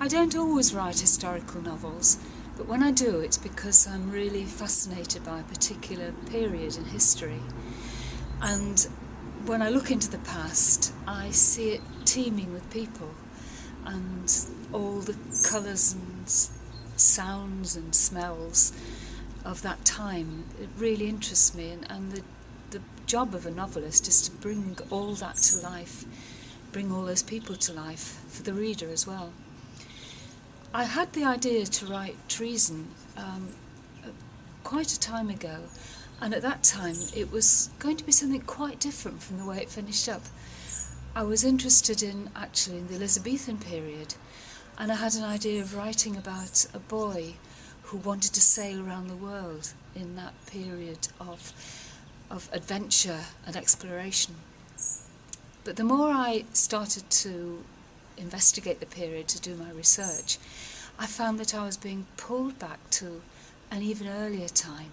I don't always write historical novels, but when I do, it's because I'm really fascinated by a particular period in history. And when I look into the past, I see it teeming with people, and all the colours and sounds and smells of that time. It really interests me, and the job of a novelist is to bring all that to life, bring all those people to life for the reader as well. I had the idea to write Treason quite a time ago, and at that time it was going to be something quite different from the way it finished up. I was interested in the Elizabethan period, and I had an idea of writing about a boy who wanted to sail around the world in that period of adventure and exploration. But the more I started to investigate the period, to do my research, I found that I was being pulled back to an even earlier time,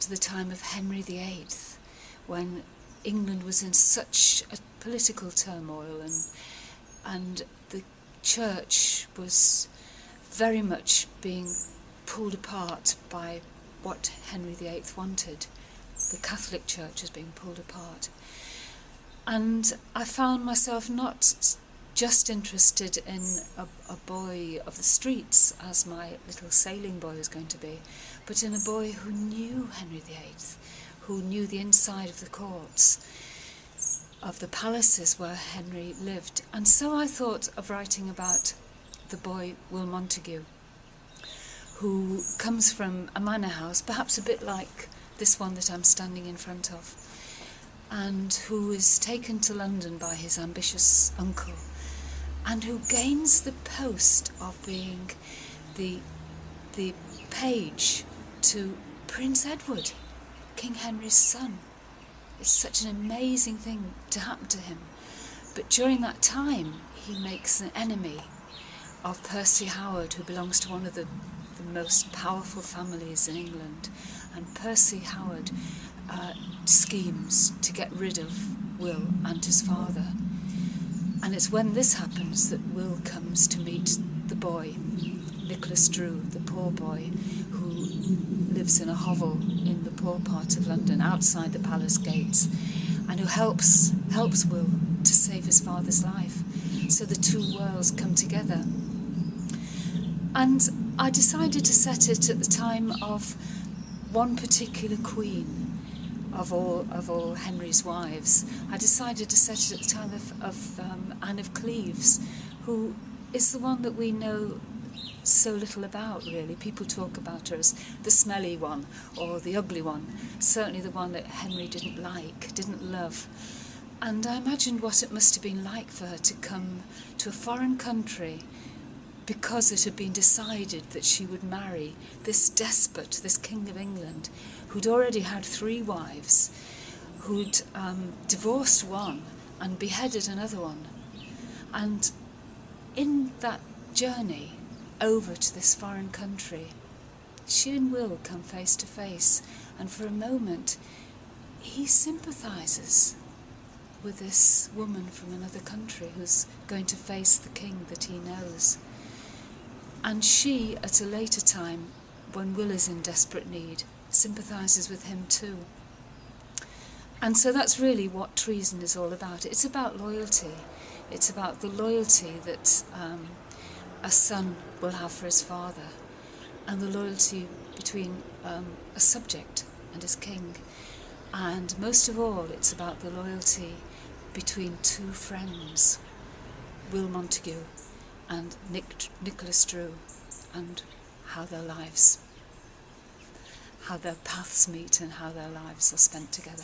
to the time of Henry VIII, when England was in such a political turmoil, and the church was very much being pulled apart by what Henry VIII wanted. The Catholic Church was being pulled apart. And I found myself not just interested in a boy of the streets, as my little sailing boy was going to be, but in a boy who knew Henry VIII, who knew the inside of the courts, of the palaces where Henry lived. And so I thought of writing about the boy Will Montague, who comes from a manor house, perhaps a bit like this one that I'm standing in front of, and who is taken to London by his ambitious uncle, and who gains the post of being the page to Prince Edward, King Henry's son. It's such an amazing thing to happen to him. But during that time, he makes an enemy of Percy Howard, who belongs to one of the most powerful families in England. And Percy Howard schemes to get rid of Will and his father. And it's when this happens that Will comes to meet the boy, Nicholas Drew, the poor boy, who lives in a hovel in the poor part of London, outside the palace gates, and who helps Will to save his father's life. So the two worlds come together. And I decided to set it at the time of one particular queen of all Henry's wives. I decided to set it at the time of Anne of Cleves, who is the one that we know so little about, really. People talk about her as the smelly one or the ugly one, certainly the one that Henry didn't like, didn't love. And I imagined what it must have been like for her to come to a foreign country because it had been decided that she would marry this despot, this King of England, who'd already had 3 wives, who'd divorced one and beheaded another one. And in that journey over to this foreign country, she and Will come face to face, and for a moment he sympathises with this woman from another country who's going to face the king that he knows. And she, at a later time, when Will is in desperate need, sympathises with him too. And so that's really what Treason is all about. It's about loyalty. It's about the loyalty that a son will have for his father, and the loyalty between a subject and his king. And most of all, it's about the loyalty between 2 friends, Will Montague and Nicholas Drew, and how their paths meet and how their lives are spent together.